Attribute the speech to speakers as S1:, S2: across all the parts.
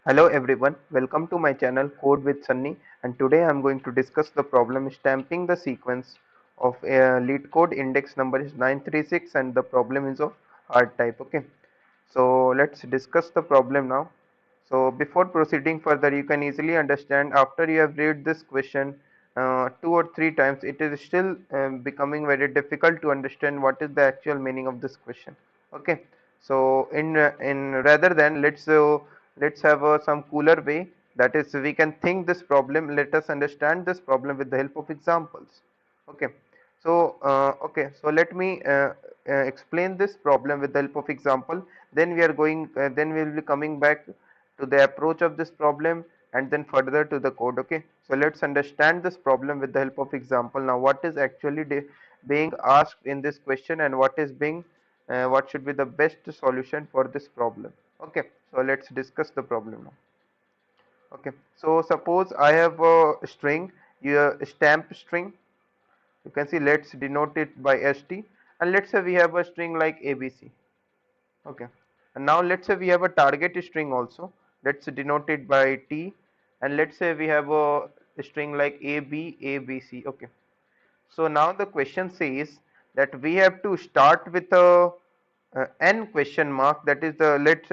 S1: Hello everyone, welcome to my channel Code with Sunny, and today I am going to discuss the problem stamping the sequence of a lead code index number is 936 and the problem is of hard type. Okay, so let's discuss the problem now. So before proceeding further, you can easily understand after you have read this question 2 or 3 times, it is still becoming very difficult to understand what is the actual meaning of this question. Okay, so in rather than let's have some cooler way, that is we can think this problem. Let us understand this problem with the help of examples. Okay, so let me explain this problem with the help of example. Then then we will be coming back to the approach of this problem and then further to the code. Okay, so let's understand this problem with the help of example. Now what is actually being asked in this question and what should be the best solution for this problem. Okay, so let's discuss the problem now. Okay, so suppose I have a string, a stamp string. You can see, let's denote it by st, and let's say we have a string like abc. Okay, and now let's say we have a target string also. Let's denote it by t, and let's say we have a string like abc. Okay, so now the question says that we have to start with a n question mark. That is the let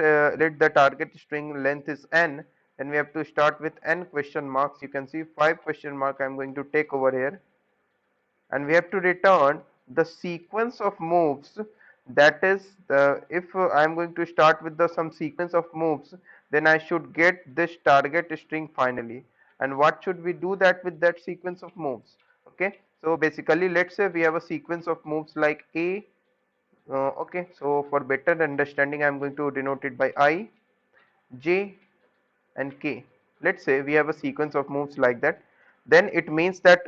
S1: the target string length is n. Then we have to start with n question marks. You can see 5 question mark I'm going to take over here, and we have to return the sequence of moves. That is if I'm going to start with the some sequence of moves, then I should get this target string finally. And what should we do that with that sequence of moves? Okay, so basically let's say we have a sequence of moves like a. Okay, so for better understanding I'm going to denote it by I, j and k. Let's say we have a sequence of moves like that. Then it means that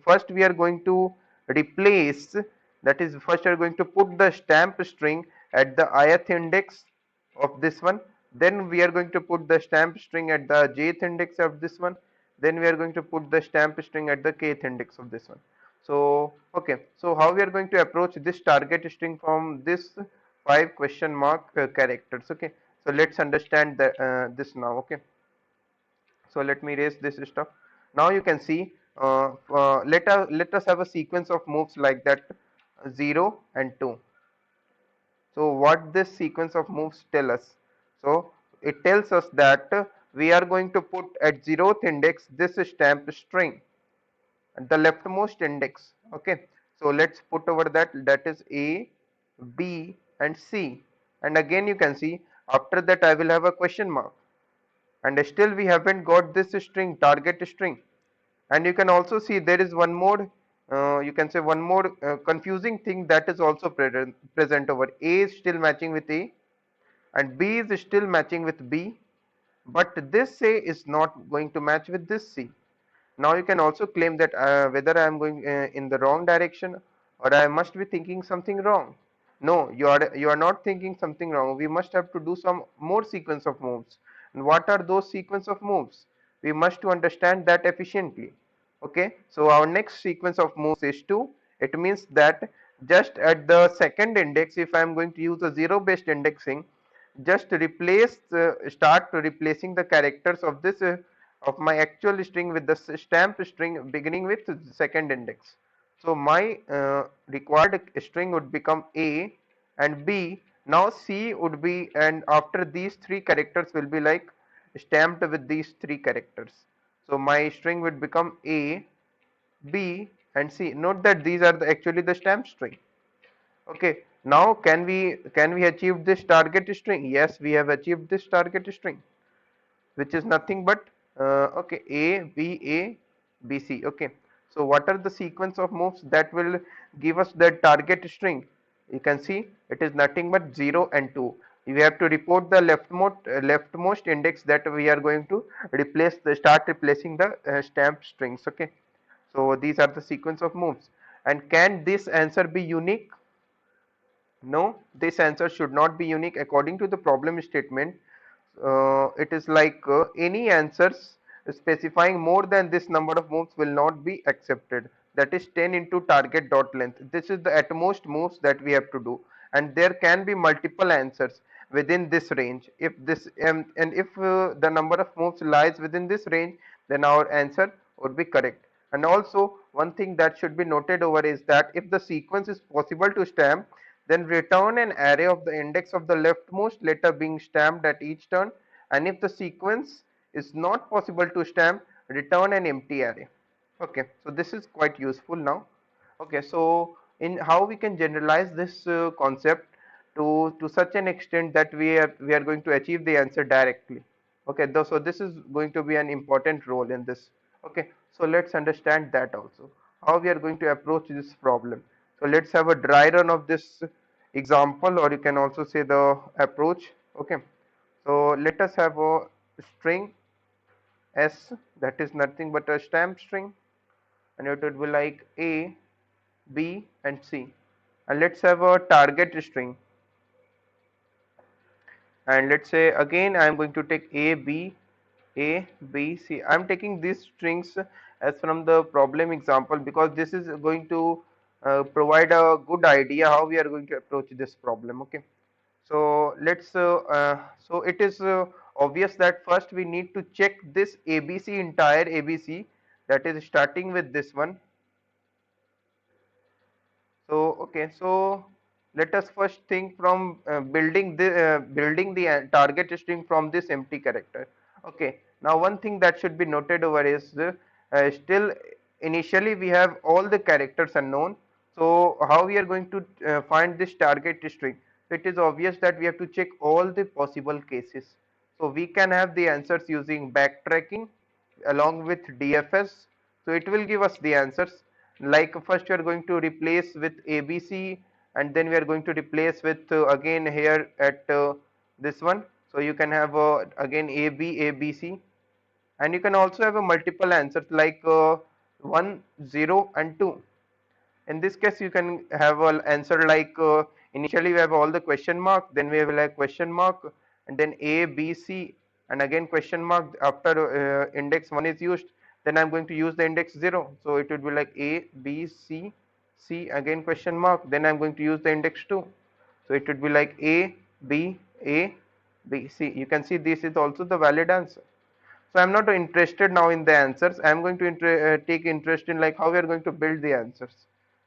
S1: first we are going to replace, that is first we are going to put the stamp string at the ith index of this one. Then we are going to put the stamp string at the jth index of this one. Then we are going to put the stamp string at the kth index of this one. So okay, so how we are going to approach this target string from this 5 question mark characters. Okay, so let's understand this now. Okay, so let me erase this stuff. Now you can see, let us have a sequence of moves like that, 0 and 2. So what this sequence of moves tell us? So it tells us that we are going to put at 0th index this stamp string at the leftmost index. Okay, so let's put over that, that is a, b and c. And again you can see after that I will have a question mark, and still we haven't got this string, target string. And you can also see there is one more, you can say one more confusing thing that is also present over. A is still matching with a and b is still matching with b, but this a is not going to match with this c. Now you can also claim that whether I am going in the wrong direction or I must be thinking something wrong. No, you are not thinking something wrong. We must have to do some more sequence of moves. And what are those sequence of moves? We must to understand that efficiently. Okay, so our next sequence of moves is 2. It means that just at the second index, if I am going to use a zero based indexing, just start replacing the characters of this of my actual string with the stamp string beginning with second index. So my required string would become a and b. Now c would be, and after these three characters will be like stamped with these three characters. So my string would become a, b and c. Note that these are actually the stamp string. Okay, now can we achieve this target string? Yes, we have achieved this target string, which is nothing but okay, a b a b c. Okay, so what are the sequence of moves that will give us the target string? You can see it is nothing but 0 and 2. We have to report the leftmost index that we are going to start replacing the stamp strings. Okay, so these are the sequence of moves. And can this answer be unique? No, this answer should not be unique. According to the problem statement, it is like any answers specifying more than this number of moves will not be accepted. That is 10 into target dot length. This is the at most moves that we have to do, and there can be multiple answers. within this range. If this and if the number of moves lies within this range, then our answer would be correct. And also one thing that should be noted over is that if the sequence is possible to stamp, then return an array of the index of the leftmost letter being stamped at each turn, and if the sequence is not possible to stamp, return an empty array. Okay, so this is quite useful now. Okay, so in how we can generalize this concept to such an extent that we are going to achieve the answer directly. Okay, so this is going to be an important role in this. Okay, so let's understand that also, how we are going to approach this problem. So let's have a dry run of this example, or you can also say the approach. Okay, so let us have a string S, that is nothing but a stamp string, and it would be like A, B and C. And let's have a target string, and let's say again I am going to take A, B, C. I am taking these strings as from the problem example because this is going to provide a good idea how we are going to approach this problem. Okay, so so it is obvious that first we need to check this ABC, entire ABC, that is starting with this one. So okay, so let us first think from building the target string from this empty character. Okay, now one thing that should be noted over is still initially we have all the characters unknown. So how we are going to find this target string? It is obvious that we have to check all the possible cases. So we can have the answers using backtracking along with DFS. So it will give us the answers. Like first we are going to replace with ABC, and then we are going to replace with again here at this one. So you can have again AB, ABC, and you can also have a multiple answers like 1, 0 and 2. In this case you can have an answer like initially we have all the question mark, then we have like question mark, and then A, B, C, and again question mark after index 1 is used, then I'm going to use the index 0, so it would be like A, B, C, C, again question mark, then I'm going to use the index 2, so it would be like A, B, A, B, C. You can see this is also the valid answer. So I'm not interested now in the answers. I'm going to take interest in like how we are going to build the answers.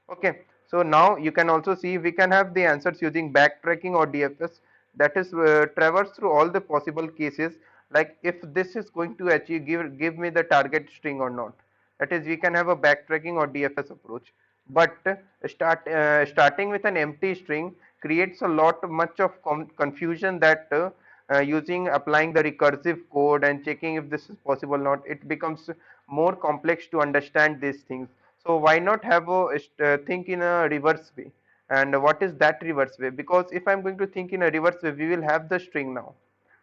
S1: Okay, so now you can also see we can have the answers using backtracking or DFS, that is traverse through all the possible cases, like if this is going to achieve give me the target string or not. That is, we can have a backtracking or DFS approach. But starting with an empty string creates a lot much of confusion that using applying the recursive code and checking if this is possible or not, it becomes more complex to understand these things. So why not have a think in a reverse way? And what is that reverse way? Because if I'm going to think in a reverse way, we will have the string now.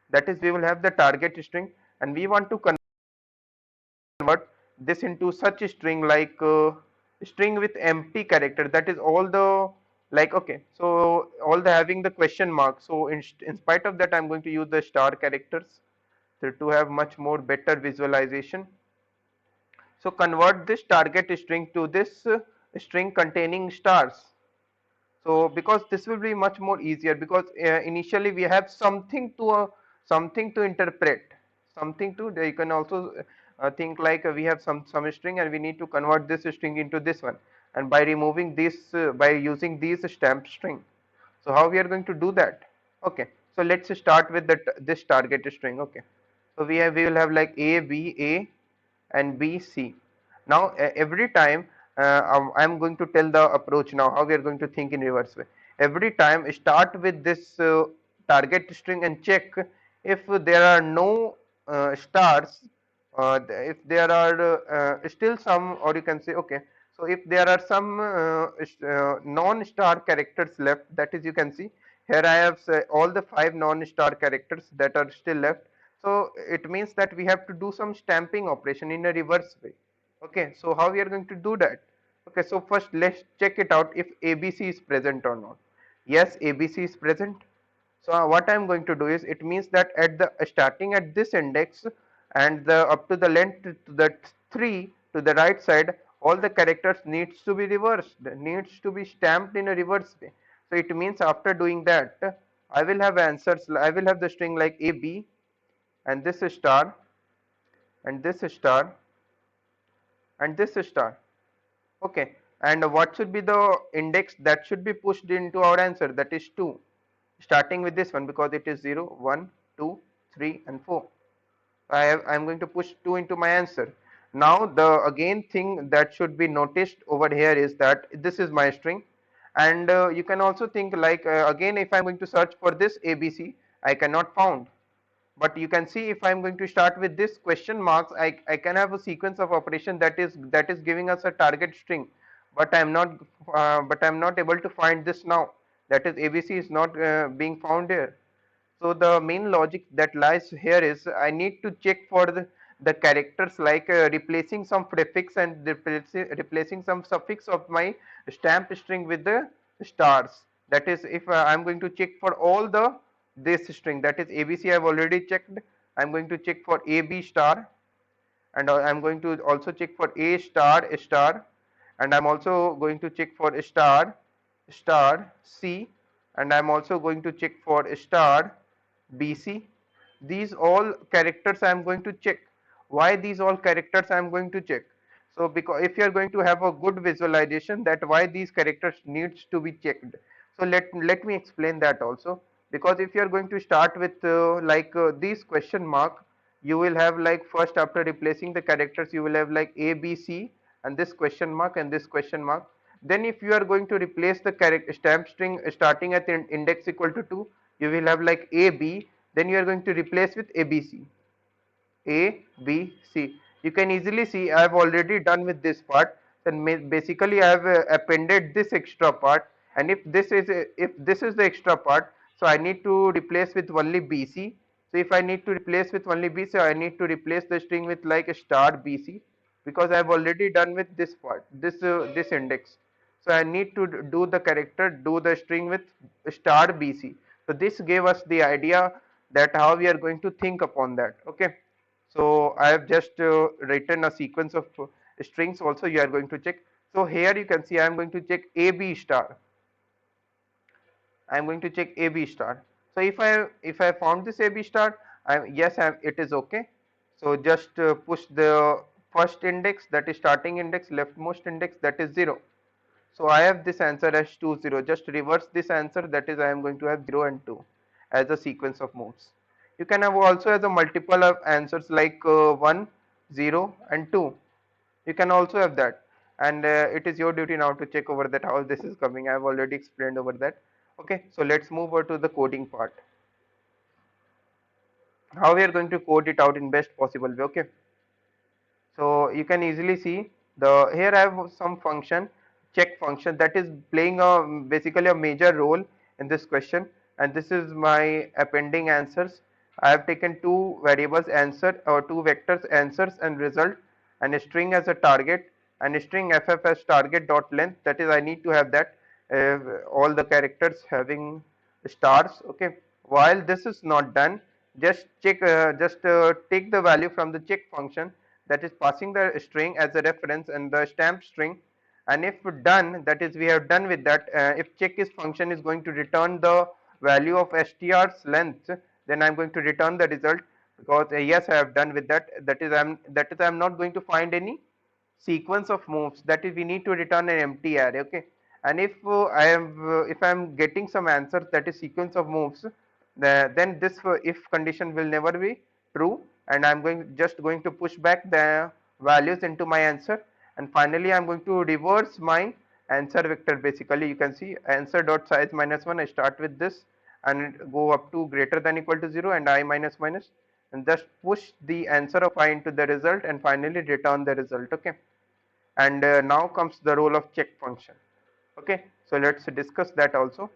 S1: That is, we will have the target string, and we want to convert this into such a string like string with empty character. That is all the like okay. So all the having the question mark. So in spite of that, I'm going to use the star characters to have much more better visualization. So convert this target string to this string containing stars. So because this will be much more easier, because initially we have something to interpret, something to you can also think like we have some string and we need to convert this string into this one, and by removing this by using these stamp string. So how we are going to do that? Okay, so let's start with this target string. Okay, so we will have like A and B C. Now every time I'm going to tell the approach now how we are going to think in reverse way. Every time start with this target string and check if there are no stars, if there are still some, or you can say okay, so if there are some non-star characters left, that is, you can see here I have all the 5 non-star characters that are still left. So it means that we have to do some stamping operation in a reverse way. Okay, so how we are going to do that? Okay, so first let's check it out if ABC is present or not. Yes, ABC is present. So what I'm going to do is, it means that at the starting at this index and the up to the length to the 3 to the right side, all the characters needs to be reversed, needs to be stamped in a reverse way. So it means after doing that, I will have answers, I will have the string like AB, and this is star, and this is star, and this is star. Okay, and what should be the index that should be pushed into our answer? That is 2, starting with this one because it is 0, 1, 2, 3, and 4. I'm going to push 2 into my answer. Now the again thing that should be noticed over here is that this is my string, and you can also think like again if I'm going to search for this ABC, I cannot found. But you can see if I'm going to start with this question marks, I can have a sequence of operation that is giving us a target string, but I'm not able to find this now. That is ABC is not being found here. So the main logic that lies here is I need to check for the characters like replacing some prefix and replacing some suffix of my stamp string with the stars. That is if I'm going to check for all the this string, that is ABC I have already checked. I'm going to check for AB star, and I'm going to also check for A star star, and I'm also going to check for star star C, and I'm also going to check for star BC. These all characters I am going to check. Why these all characters I am going to check? So because if you are going to have a good visualization that why these characters needs to be checked. So let me explain that also, because if you are going to start with these question mark, you will have like first after replacing the characters you will have like A B C and this question mark and this question mark. Then if you are going to replace the character stamp string starting at index equal to 2, you will have like AB, then you are going to replace with ABC. A, B, C. You can easily see I have already done with this part. Then basically I have appended this extra part, and if this is the extra part, so I need to replace with only BC. So if I need to replace with only BC, I need to replace the string with like a star BC, because I have already done with this part, this index. So I need to do the character, do the string with star BC. So this gave us the idea that how we are going to think upon that. Okay. So I have just written a sequence of strings also you are going to check. So here you can see I am going to check AB star. I am going to check AB star. So if I found this AB star, it is okay. So just push the first index, that is starting index, leftmost index, that is 0. So I have this answer as 2 0. Just reverse this answer, that is I am going to have 0 and 2 as a sequence of moves. You can have also as a multiple of answers like 1, 0 and 2. You can also have that, and it is your duty now to check over that how this is coming. I have already explained over that. Okay, so let's move over to the coding part. How we are going to code it out in best possible way. Okay, so you can easily see the here I have some function, check function, that is playing a basically a major role in this question, and this is my appending answers. I have taken two variables answer or two vectors answers and result, and a string as a target, and a string ff as target dot length, that is I need to have that all the characters having stars. Okay, while this is not done, just check take the value from the check function, that is passing the string as a reference and the stamp string, and if done, that is we have done with that, if check is function is going to return the value of str's length, then I'm going to return the result, because yes I have done with that, that is I'm not going to find any sequence of moves, that is we need to return an empty array. Okay, and if I am getting some answers that is sequence of moves, then this if condition will never be true, and I'm going to push back the values into my answer, and finally I'm going to reverse my answer vector. Basically you can see answer dot size minus 1, I start with this and go up to greater than equal to 0 and I minus minus, and just push the answer of I into the result and finally return the result. Okay, and now comes the role of check function. Okay, so let's discuss that also.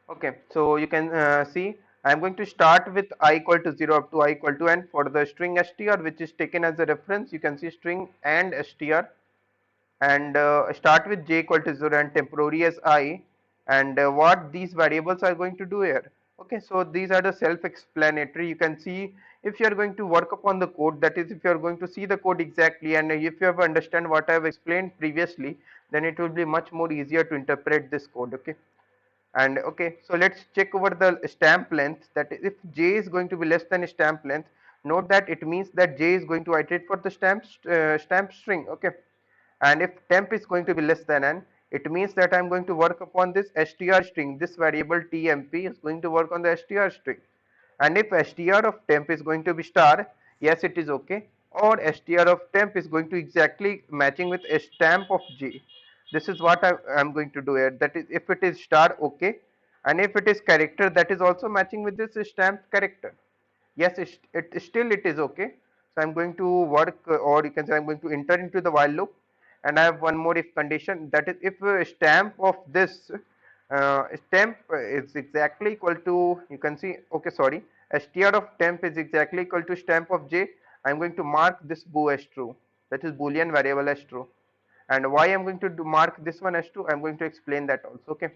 S1: Okay, so you can see I am going to start with I equal to 0 up to I equal to n. For the string str which is taken as a reference, you can see string and str, and start with j equal to 0 and temporary as I, and what these variables are going to do here. Okay, so these are the self-explanatory. You can see if you are going to work upon the code, that is if you are going to see the code exactly, and if you have understand what I have explained previously, then it will be much more easier to interpret this code. Okay, And okay, so let's check over the stamp length, that if j is going to be less than stamp length, note that it means that j is going to iterate for the stamp string. Okay, and if temp is going to be less than n, it means that I'm going to work upon this str string. This variable tmp is going to work on the str string. And if str of temp is going to be star, yes, it is okay, or str of temp is going to exactly matching with a stamp of j. This is what I'm going to do here, that is if it is star, okay, and if it is character, that is also matching with this stamp character. Yes, still it is okay. So I'm going to work, or you can say I'm going to enter into the while loop, and I have one more if condition, that is if stamp of this stamp is exactly equal to, you can see, okay, sorry, str of temp is exactly equal to stamp of j, I'm going to mark this bool as true, that is boolean variable as true. And why I'm going to mark this one as 2, I'm going to explain that also. Okay,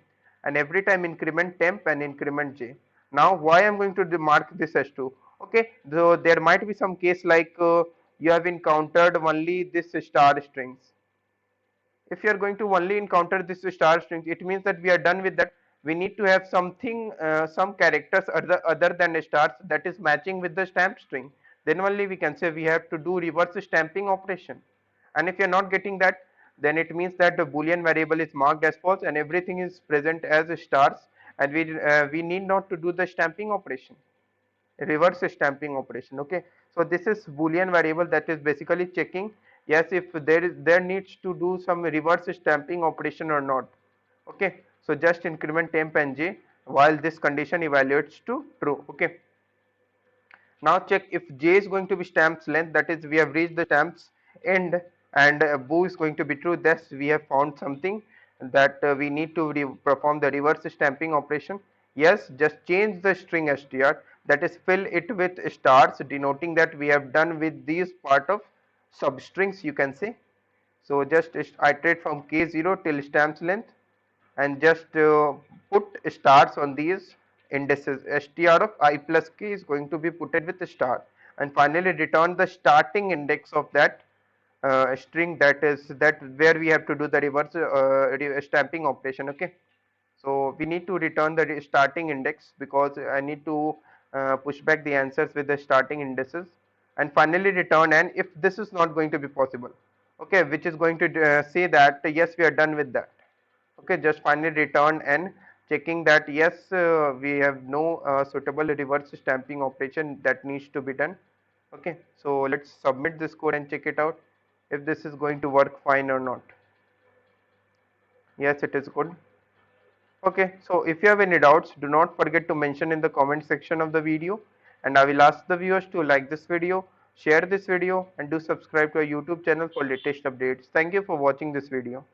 S1: and every time increment temp and increment j. Now why I'm going to mark this as 2? Okay, so there might be some case like you have encountered only this star strings. If you are going to only encounter this star strings, it means that we are done with that. We need to have something, some characters other than stars that is matching with the stamp string. Then only we can say we have to do reverse stamping operation. And if you are not getting that, then it means that the boolean variable is marked as false and everything is present as stars, and we need not to do the stamping operation, reverse stamping operation. Okay, so this is boolean variable, that is basically checking, yes, if there needs to do some reverse stamping operation or not. Okay, so just increment temp and j while this condition evaluates to true. Okay, now check if j is going to be stamps length, that is we have reached the stamps end, and bool is going to be true. Thus we have found something that we need to perform the reverse stamping operation. Yes, just change the string str, that is fill it with stars, denoting that we have done with these part of substrings, you can say. So just iterate from k0 till stamps length, and just put stars on these indices. Str of I plus k is going to be put with a star, and finally return the starting index of that string, that is that where we have to do the reverse stamping operation. Okay, so we need to return the starting index because I need to push back the answers with the starting indices, and finally return n if this is not going to be possible. Okay, which is going to say that yes, we are done with that. Okay, just finally return n, checking that yes, we have no suitable reverse stamping operation that needs to be done. Okay, so let's submit this code and check it out if this is going to work fine or not. Yes, it is good. Okay, so if you have any doubts, do not forget to mention in the comment section of the video, and I will ask the viewers to like this video, share this video, and do subscribe to our YouTube channel for latest updates. Thank you for watching this video.